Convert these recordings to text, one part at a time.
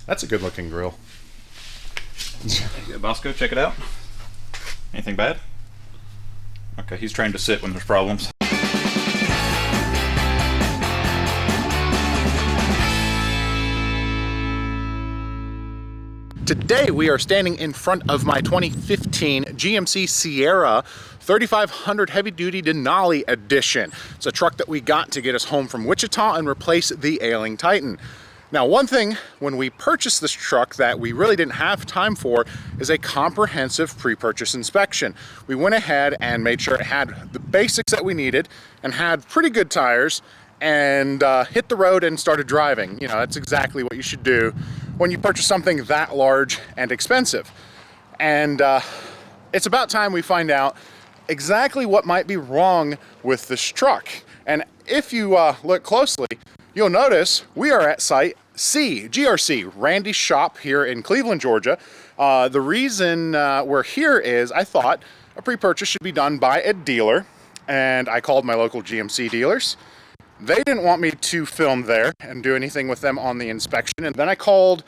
That's a good looking grill. Yeah, Bosco, check it out. Anything bad? Okay, he's trained to sit when there's problems. Today we are standing in front of my 2015 GMC Sierra 3500 Heavy Duty Denali Edition. It's a truck that we got to get us home from Wichita and replace the ailing Titan. Now, one thing when we purchased this truck that we really didn't have time for is a comprehensive pre-purchase inspection. We went ahead and made sure it had the basics that we needed and had pretty good tires and hit the road and started driving. You know, that's exactly what you should do when you purchase something that large and expensive. And it's about time we find out exactly what might be wrong with this truck. And if you look closely, you'll notice we are at Site C, GRC, Randy's shop here in Cleveland, Georgia. The reason we're here is I thought a pre-purchase should be done by a dealer, and I called my local GMC dealers. They didn't want me to film there and do anything with them on the inspection, and then I called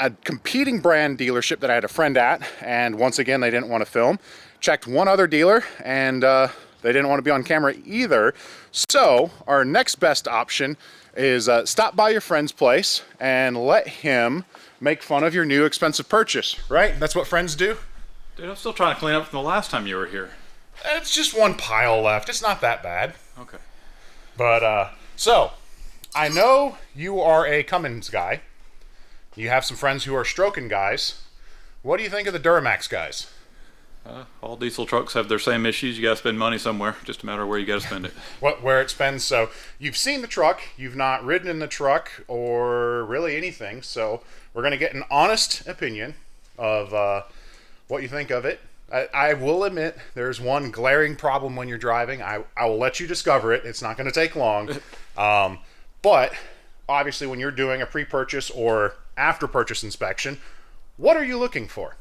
a competing brand dealership that I had a friend at, and once again they didn't want to film. Checked one other dealer, and they didn't want to be on camera either. So our next best option is stop by your friend's place and let him make fun of your new expensive purchase, right? That's what friends do. Dude, I'm still trying to clean up from the last time you were here. It's just one pile left. It's not that bad. Okay. But, so, I know you are a Cummins guy. You have some friends who are Stroken guys. What do you think of the Duramax guys? All diesel trucks have their same issues. You gotta spend money somewhere. Just a matter of where you gotta spend it. Where it spends. So you've seen the truck, you've not ridden in the truck or really anything. So we're gonna get an honest opinion of what you think of it. I will admit there's one glaring problem when you're driving. I will let you discover it. It's not gonna take long. But obviously when you're doing a pre-purchase or after-purchase inspection, what are you looking for?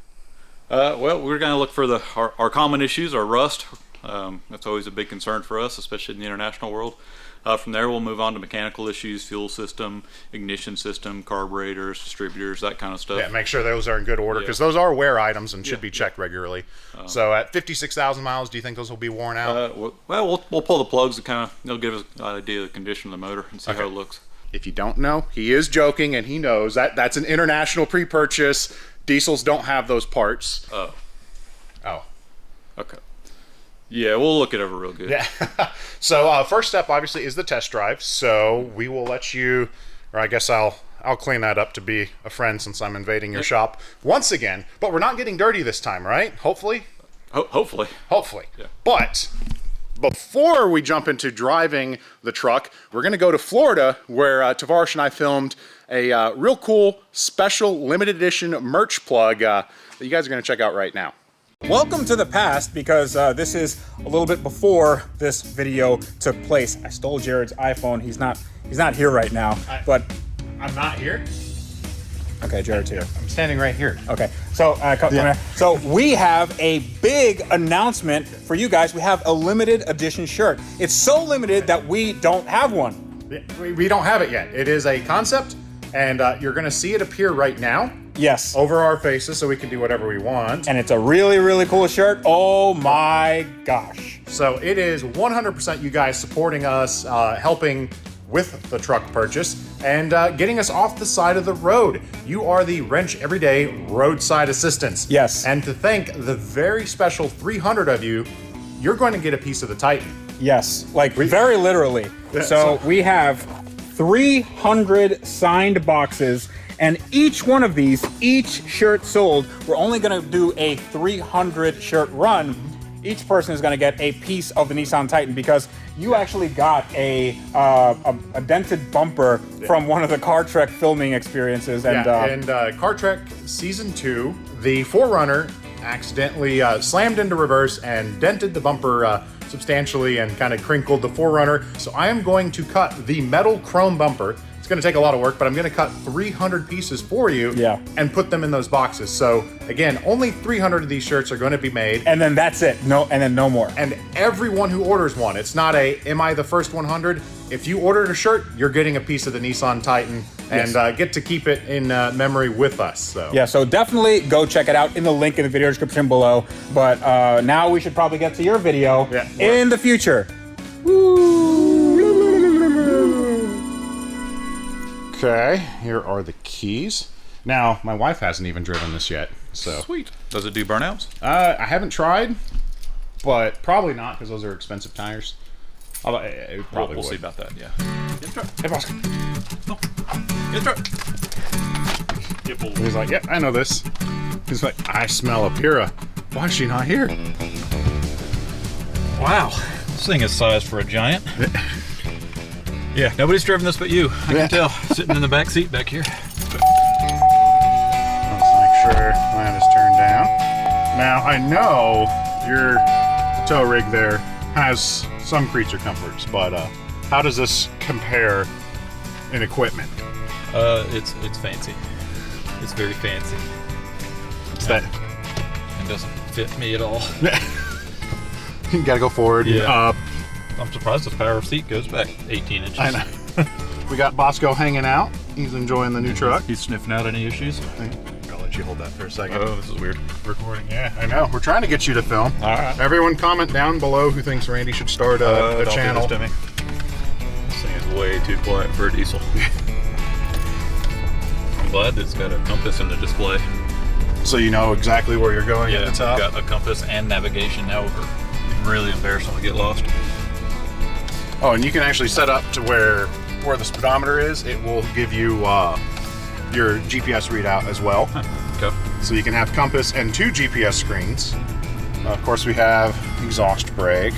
Well, we're going to look for our common issues, our rust. That's always a big concern for us, especially in the international world. From there, we'll move on to mechanical issues, fuel system, ignition system, carburetors, distributors, that kind of stuff. Yeah, make sure those are in good order, because those are wear items and should be checked regularly. So at 56,000 miles, do you think those will be worn out? Well, we'll pull the plugs and kind of, it'll give us an idea of the condition of the motor and see how it looks. If you don't know, he is joking, and he knows that that's an international pre-purchase. Diesels don't have those parts. Oh. Okay. Yeah, we'll look it over real good. Yeah. So first step, obviously, is the test drive. So we will let you, or I guess I'll clean that up to be a friend since I'm invading your shop once again. But we're not getting dirty this time, right? Hopefully? Hopefully. Hopefully. Yeah. But before we jump into driving the truck, we're going to go to Florida, where Tavarish and I filmed a real cool special limited edition merch plug that you guys are going to check out right now. Welcome to the past, because this is a little bit before this video took place. I stole Jared's iPhone. He's not here right now, but I'm not here. Okay, Jared's here. I'm standing right here. Okay, so so we have a big announcement for you guys. We have a limited edition shirt. It's so limited that we don't have one. We don't have it yet. It is a concept, and you're going to see it appear right now. Yes. Over our faces, so we can do whatever we want. And it's a really, really cool shirt. Oh my gosh. So it is 100% you guys supporting us, helping with the truck purchase, and getting us off the side of the road. You are the Wrench Everyday roadside assistance. Yes. And to thank the very special 300 of you, you're going to get a piece of the Titan. Yes, like very literally. Yeah, so we have 300 signed boxes, and each one of these, each shirt sold, we're only gonna do a 300 shirt run. Each person is gonna get a piece of the Nissan Titan, because you actually got a dented bumper from one of the Car Trek filming experiences. And Car Trek Season 2, the 4Runner accidentally slammed into reverse and dented the bumper substantially and kind of crinkled the 4Runner. So I am going to cut the metal chrome bumper. It's going to take a lot of work, but I'm going to cut 300 pieces for you and put them in those boxes. So again, only 300 of these shirts are going to be made. And then that's it. No more. And everyone who orders one, it's not a, am I the first 100? if you ordered a shirt, you're getting a piece of the Nissan Titan and get to keep it in memory with us. So Yeah, so definitely go check it out in the link in the video description below. But now we should probably get to your video in the future. Okay, here are the keys. Now, my wife hasn't even driven this yet, so. Sweet. Does it do burnouts? I haven't tried, but probably not because those are expensive tires. It probably We'll would. see about that, yeah. Hey, boss. Get the truck. He's like, yeah, I know this. He's like, I smell a Pura. Why is she not here? Wow. This thing is sized for a giant. Yeah, nobody's driven this but you. I can tell. Sitting in the back seat back here. Let's make sure that is turned down. Now, I know your tow rig there has some creature comforts, but how does this compare in equipment? It's fancy. It's very fancy. It's that It doesn't fit me at all. you gotta go forward and Yeah. up. I'm surprised this power seat goes back 18 inches. I know. We got Bosco hanging out. He's enjoying the new truck. He's sniffing out any issues. I'll let you hold that for a second. Oh, this is weird. Recording. Yeah, I know. We're trying to get you to film. All right. Everyone comment down below who thinks Randy should start a Don't channel. do this to me. This thing is way too quiet for a diesel. I'm glad that it's got a compass in the display. So you know exactly where you're going Yeah, at the it's top. got a compass and navigation now. Really embarrassing to get lost. Oh, and you can actually set up to where the speedometer is. It will give you your GPS readout as well. Okay. So you can have compass and 2 GPS screens. Of course, we have exhaust brake,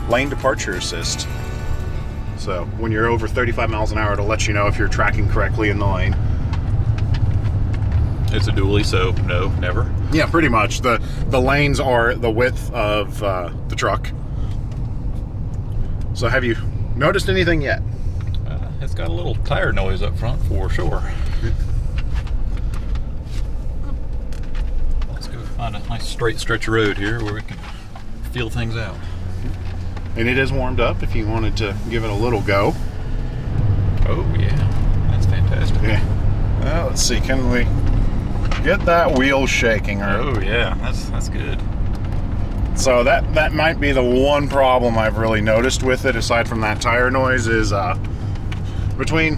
lane departure assist. So when you're over 35 miles an hour, it'll let you know if you're tracking correctly in the lane. It's a dually, so no, never. Yeah, pretty much. The lanes are the width of the truck. So have you noticed anything yet? It's got a little tire noise up front for sure. Let's go find a nice straight stretch of road here where we can feel things out. And it is warmed up if you wanted to give it a little go. Oh yeah, that's fantastic. Yeah. Well, let's see. Can we get that wheel shaking? Oh yeah, that's good. So that might be the one problem I've really noticed with it, aside from that tire noise, is between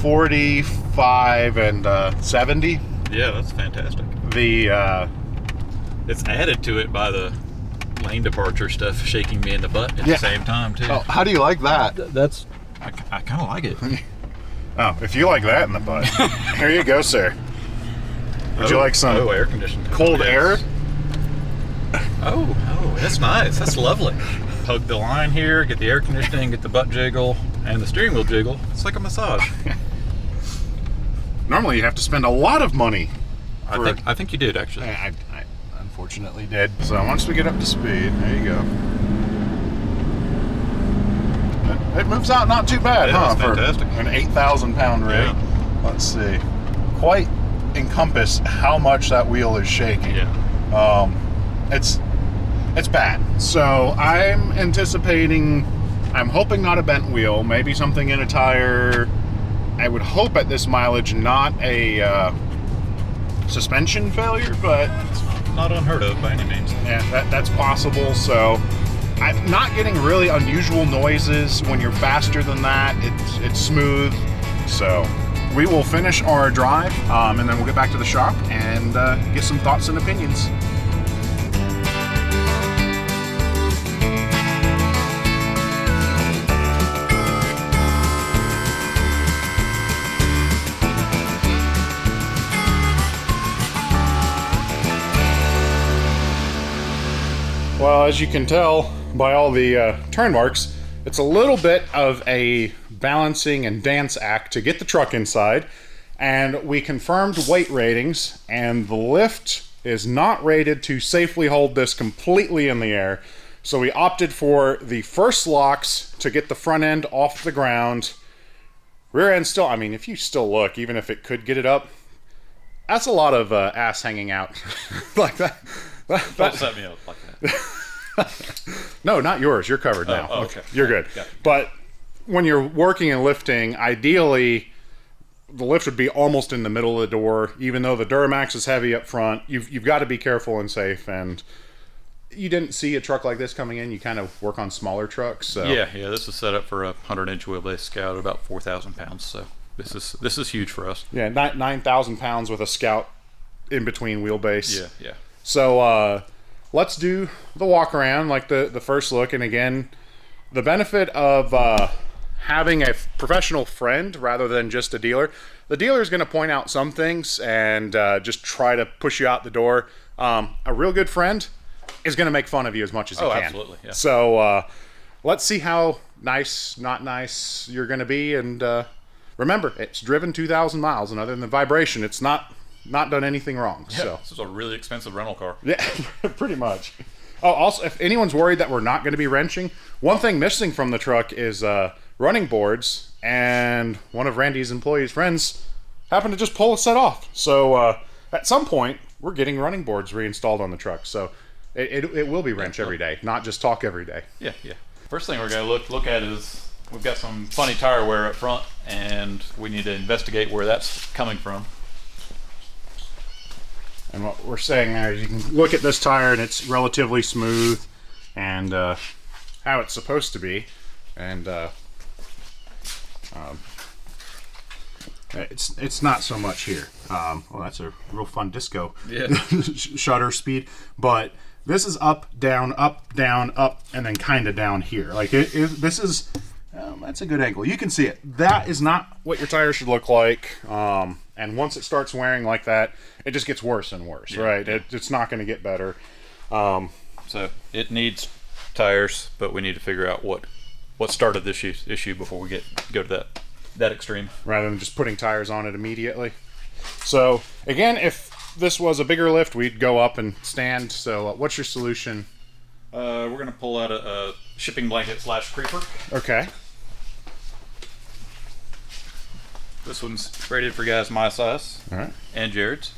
45 and 70. Yeah, that's fantastic. The It's added to it by the lane departure stuff shaking me in the butt at the same time too. oh, how do you like that? I kind of like it. Oh, if you like that in the butt, here you go, sir. Would you like some air conditioning? cold air? Oh, that's nice. That's lovely. Hug the line here, get the air conditioning, get the butt jiggle, and the steering wheel jiggle. It's like a massage. Normally, you have to spend a lot of money. I think you did actually. I unfortunately did. So once we get up to speed, there you go. It moves out not too bad, Yeah, huh? that's fantastic. For an 8,000-pound rig. Yeah. Let's see. Quite encompass how much that wheel is shaking. Yeah. It's bad. So I'm anticipating, I'm hoping not a bent wheel, maybe something in a tire. I would hope at this mileage not a suspension failure, but It's not unheard of by any means. yeah, that's possible. So I'm not getting really unusual noises when you're faster than that. It's smooth. So we will finish our drive, and then we'll get back to the shop and get some thoughts and opinions. Well, as you can tell by all the turn marks, it's a little bit of a balancing and dance act to get the truck inside. And we confirmed weight ratings, and the lift is not rated to safely hold this completely in the air. So we opted for the first locks to get the front end off the ground. Rear end still, I mean, if you still look, even if it could get it up, that's a lot of ass hanging out like that. Don't set me up like that. No, not yours. You're covered now. Oh, okay. You're good. Got it. But when you're working and lifting, ideally the lift would be almost in the middle of the door. Even though the Duramax is heavy up front, you've got to be careful and safe. And you didn't see a truck like this coming in. You kind of work on smaller trucks. So Yeah. This is set up for a 100-inch wheelbase Scout at about 4,000 pounds. So this is huge for us. Yeah, 9,000 pounds with a Scout in between wheelbase. Yeah. So let's do the walk around, like the first look. And again, the benefit of having a professional friend rather than just a dealer. The dealer is going to point out some things and just try to push you out the door. A real good friend is going to make fun of you as much as he can. Absolutely. Yeah. So let's see how nice, not nice you're going to be. And remember, it's driven 2,000 miles, and other than the vibration, it's not done anything wrong. Yeah, So this is a really expensive rental car. yeah, pretty much. Oh, also, if anyone's worried that we're not going to be wrenching, one thing missing from the truck is running boards, and one of Randy's employees' friends happened to just pull a set off. So at some point, we're getting running boards reinstalled on the truck. So it will be wrench every day, not just talk every day. Yeah. First thing we're going to look at is we've got some funny tire wear up front, and we need to investigate where that's coming from. And what we're saying there is you can look at this tire and it's relatively smooth and how it's supposed to be. And it's not so much here. Well, that's a real fun disco shutter speed. But this is up, down, up, and then kind of down here. Like this is, that's a good angle. You can see it. That is not what your tire should look like. And once it starts wearing like that, it just gets worse and worse, right? It's not going to get better. So it needs tires, but we need to figure out what started this issue before we go to that extreme. Rather than just putting tires on it immediately. So again, if this was a bigger lift, we'd go up and stand. So what's your solution? We're going to pull out a shipping blanket / creeper. Okay. This one's rated for guys my size. All right. And Jared's.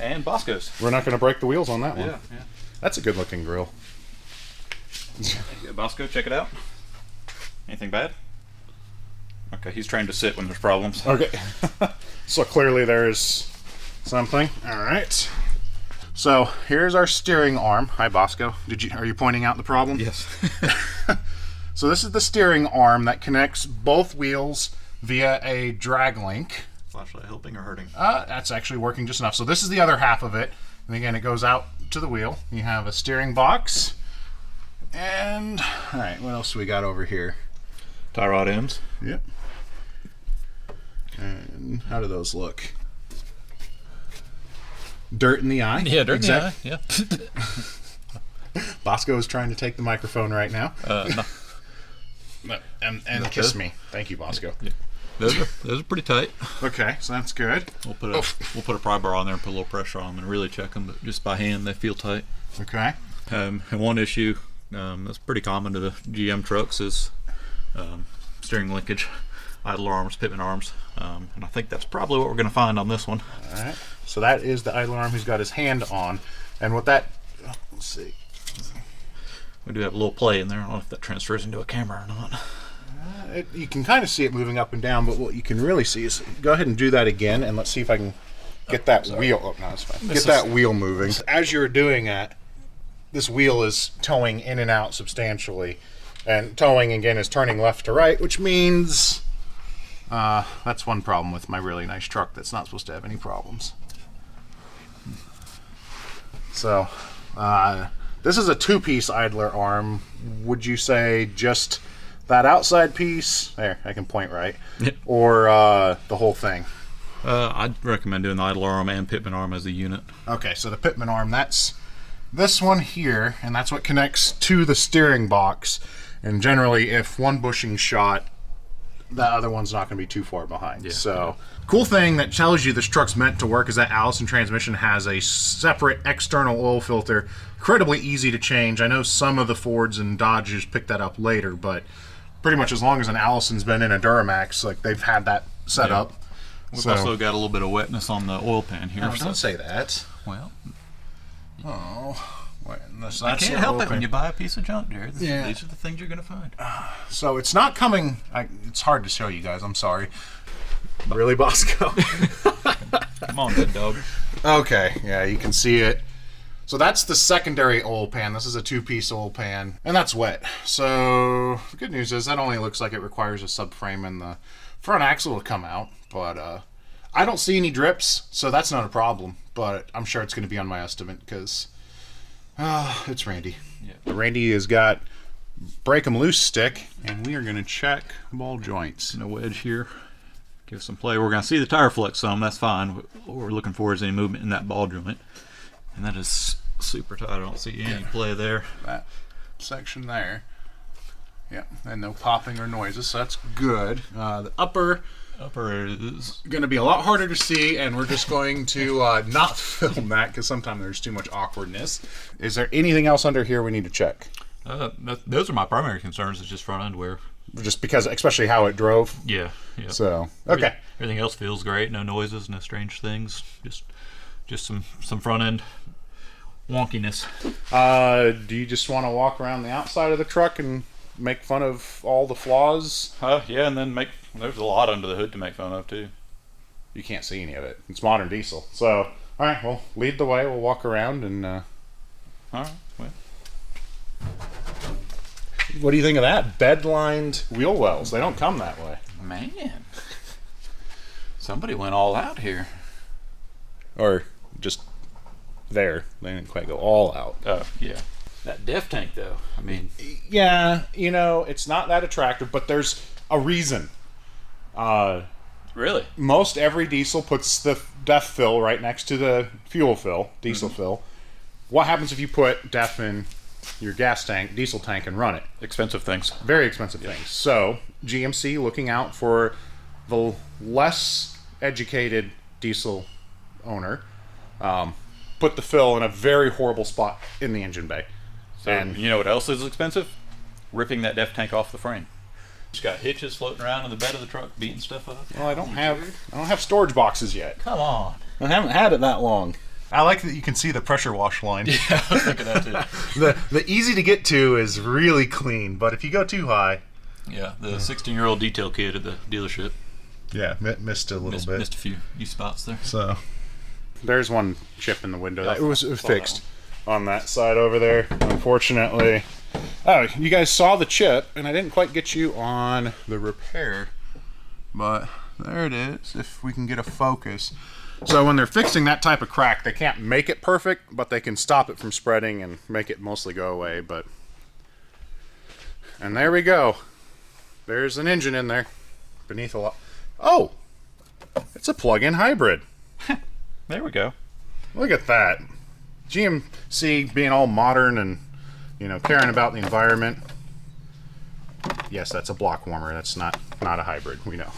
And Bosco's. We're not going to break the wheels on that one. Yeah. That's a good looking grill. Bosco, check it out. Anything bad? Okay, he's trained to sit when there's problems. Okay. So clearly there's something. All right. So here's our steering arm. Hi, Bosco. Are you pointing out the problem? Yes. So this is the steering arm that connects both wheels via a drag link. Flashlight helping or hurting? That's actually working just enough. So this is the other half of it. And again, it goes out to the wheel. You have a steering box. And, all right, what else do we got over here? Tie rod ends. Yep. And how do those look? Dirt in the eye? Yeah, dirt in the eye, yeah. Bosco is trying to take the microphone right now. No. And kiss me. Thank you, Bosco. Yeah. Those are pretty tight. Okay, so that's good. We'll put a pry bar on there and put a little pressure on them and really check them, but just by hand they feel tight. Okay. And one issue that's pretty common to the GM trucks is steering linkage, idler arms, pitman arms, and I think that's probably what we're going to find on this one. All right. So that is the idler arm he's got his hand on, and what that, let's see. We do have a little play in there. I don't know if that transfers into a camera or not. You can kind of see it moving up and down, but what you can really see is, go ahead and do that again, and let's see if I can get that wheel. Oh, no, it's fine. Get that wheel moving. As you're doing that, this wheel is towing in and out substantially, and towing again is turning left to right, which means that's one problem with my really nice truck that's not supposed to have any problems. So this is a two-piece idler arm. Would you say just that outside piece, there, I can point right, or the whole thing? I'd recommend doing the idler arm and pitman arm as a unit. Okay, so the pitman arm, that's this one here, and that's what connects to the steering box. And generally, if one bushing's shot, the other one's not going to be too far behind. So, cool thing that tells you this truck's meant to work is that Allison transmission has a separate external oil filter, incredibly easy to change. I know some of the Fords and Dodges picked that up later, but pretty much as long as an Allison's been in a Duramax, like they've had that set up. We've also got a little bit of wetness on the oil pan here. No, don't say that. Well, I can't help it when you buy a piece of junk, Jared. Yeah. These are the things you're going to find. So it's not coming. It's hard to show you guys. I'm sorry. Really, Bosco? Come on, good dog. Okay, yeah, you can see it. So that's the secondary oil pan. This is a two-piece oil pan, and that's wet. So the good news is that only looks like it requires a subframe and the front axle to come out. But I don't see any drips, so that's not a problem. But I'm sure it's going to be on my estimate because it's Randy. Yeah. Randy has got break 'em loose stick, and we are going to check ball joints. No wedge here. Give some play. We're going to see the tire flex some. That's fine. What we're looking for is any movement in that ball joint. And that is super tight. I don't see any play there. That section there. Yeah, and no popping or noises, so that's good. The upper is going to be a lot harder to see, and we're just going to not film that because sometimes there's too much awkwardness. Is there anything else under here we need to check? Those are my primary concerns. Is just front end wear. Just because, especially how it drove. Yeah. So okay. Everything else feels great. No noises, no strange things. Just some front end wonkiness. Do you just want to walk around the outside of the truck and make fun of all the flaws? Yeah, and then there's a lot under the hood to make fun of too. You can't see any of it. It's modern diesel. So, all right, well, lead the way. We'll walk around and. All right. Well. What do you think of that? Bed-lined wheel wells. They don't come that way. Man, somebody went all out here. Or just there. They didn't quite go all out. Oh, yeah. That def tank, though. I mean, yeah, it's not that attractive, but there's a reason. Really? Most every diesel puts the def fill right next to the fuel fill, diesel fill. What happens if you put def in your gas tank, diesel tank, and run it? Expensive things. Very expensive things. So, GMC looking out for the less educated diesel owner, put the fill in a very horrible spot in the engine bay. So, and you know what else is expensive? Ripping that def tank off the frame. It's got hitches floating around in the bed of the truck, beating stuff up. Well, I don't have storage boxes yet. Come on. I haven't had it that long. I like that you can see the pressure wash line. Yeah, I was thinking that too. The easy to get to is really clean, but if you go too high... Yeah, the 16-year-old detail kid at the dealership. Yeah, missed a little bit. Missed a few spots there. So, there's one chip in the window. It was fixed on that side over there, unfortunately. Oh, you guys saw the chip, and I didn't quite get you on the repair. But there it is, if we can get a focus. So when they're fixing that type of crack, they can't make it perfect, but they can stop it from spreading and make it mostly go away. And there we go. There's an engine in there beneath a lot. Oh, it's a plug-in hybrid. There we go. Look at that. GMC being all modern and, caring about the environment. Yes, that's a block warmer. That's not a hybrid. We know.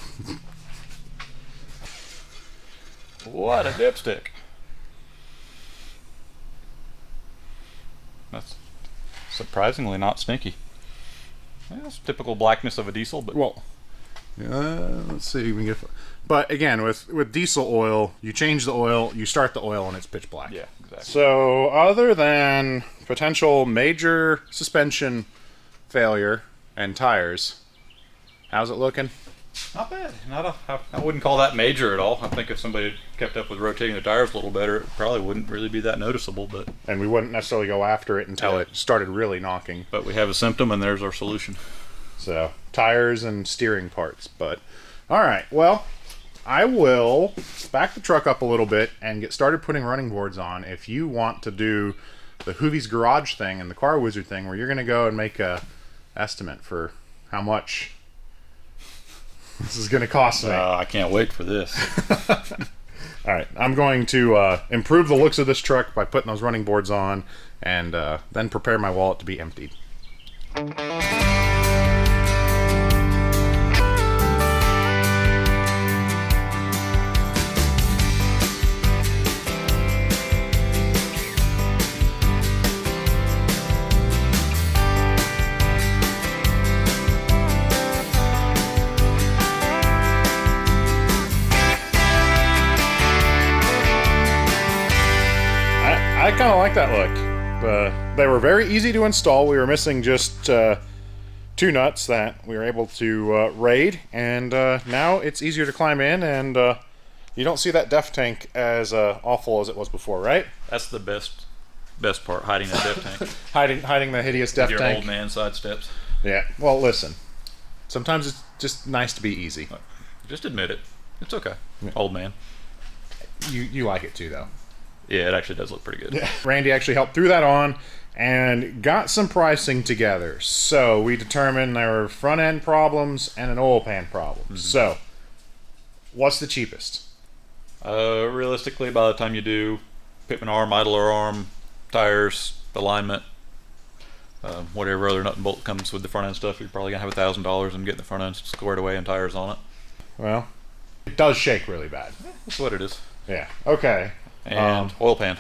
What a dipstick. That's surprisingly not stinky. Yeah, it's typical blackness of a diesel, but... Well, let's see if we can get... But again, with diesel oil, you change the oil, you start the oil, and it's pitch black. Yeah, exactly. So, other than potential major suspension failure and tires, how's it looking? Not bad. I wouldn't call that major at all. I think if somebody kept up with rotating the tires a little better, it probably wouldn't really be that noticeable. But and we wouldn't necessarily go after it until it started really knocking. But we have a symptom, and there's our solution. So, tires and steering parts. But, all right, well... I will back the truck up a little bit and get started putting running boards on if you want to do the Hoovy's Garage thing and the Car Wizard thing where you're going to go and make a estimate for how much this is going to cost me. I can't wait for this. All right, I'm going to improve the looks of this truck by putting those running boards on and then prepare my wallet to be emptied. I kind of like that look. They were very easy to install. We were missing just 2 nuts that we were able to raid, and now it's easier to climb in, and you don't see that def tank as awful as it was before, right? That's the best part, hiding that def tank. hiding the hideous def Your tank. old man side steps. Yeah. Well, listen. Sometimes it's just nice to be easy. Just admit it. It's okay. Yeah. Old man. You like it too, though. Yeah, it actually does look pretty good. Yeah. Randy actually helped threw that on and got some pricing together. So we determined there were front end problems and an oil pan problem. Mm-hmm. So what's the cheapest? Realistically, by the time you do pitman arm, idler arm, tires, alignment, whatever other nut and bolt comes with the front end stuff, you're probably gonna have $1,000 and getting the front end squared away and tires on it. Well, it does shake really bad. That's what it is. Yeah. Okay. And oil pan,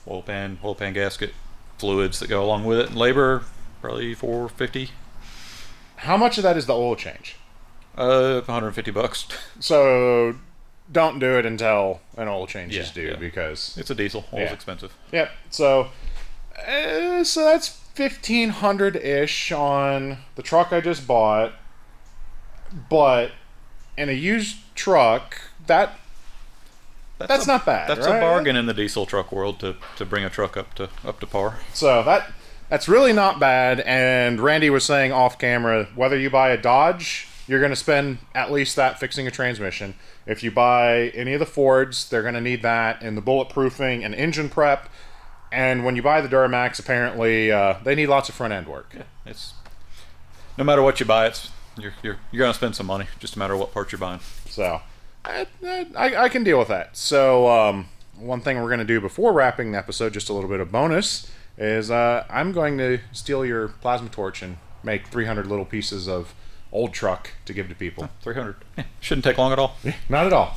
oil pan gasket, fluids that go along with it, and labor probably $450. How much of that is the oil change? $150. So don't do it until an oil change is due, because it's a diesel. Oil's expensive. Yep. So that's $1,500-ish on the truck I just bought, but in a used truck, that's not bad. That's right? a bargain in the diesel truck world to bring a truck up to par. So that's really not bad. And Randy was saying off camera, whether you buy a Dodge, you're going to spend at least that fixing a transmission. If you buy any of the Fords, they're going to need that in the bulletproofing and engine prep. And when you buy the Duramax, apparently they need lots of front end work. Yeah, it's no matter what you buy, you're going to spend some money, just a matter of what parts you're buying. So I can deal with that. So one thing we're going to do before wrapping the episode, just a little bit of bonus, is I'm going to steal your plasma torch and make 300 little pieces of old truck to give to people. 300. Yeah, shouldn't take long at all. Yeah, not at all.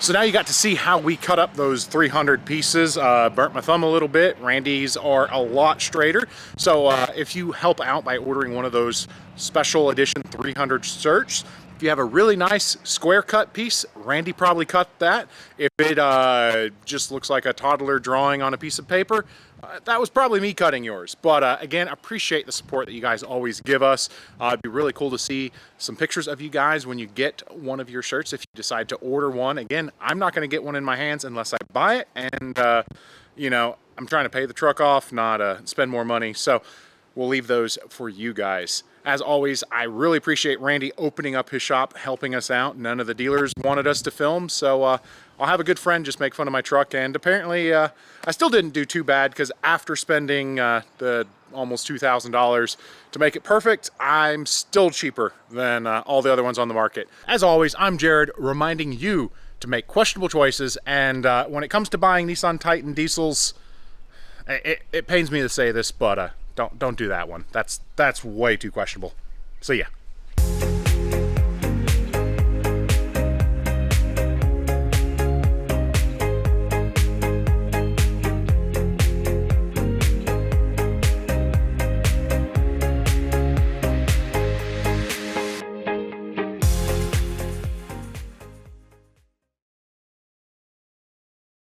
So now you got to see how we cut up those 300 pieces. Burnt my thumb a little bit. Randy's are a lot straighter. So if you help out by ordering one of those special edition 300 shirts, if you have a really nice square cut piece, Randy probably cut that. If it just looks like a toddler drawing on a piece of paper, that was probably me cutting yours. But again, appreciate the support that you guys always give us. It'd be really cool to see some pictures of you guys when you get one of your shirts, if you decide to order one. Again, I'm not going to get one in my hands unless I buy it. And, you know, I'm trying to pay the truck off, not spend more money. So we'll leave those for you guys. As always, I really appreciate Randy opening up his shop, helping us out. None of the dealers wanted us to film, so I'll have a good friend just make fun of my truck. And apparently, I still didn't do too bad, because after spending the almost $2,000 to make it perfect, I'm still cheaper than all the other ones on the market. As always, I'm Jared, reminding you to make questionable choices. And when it comes to buying Nissan Titan diesels, it pains me to say this, but don't do that one. That's way too questionable. See ya.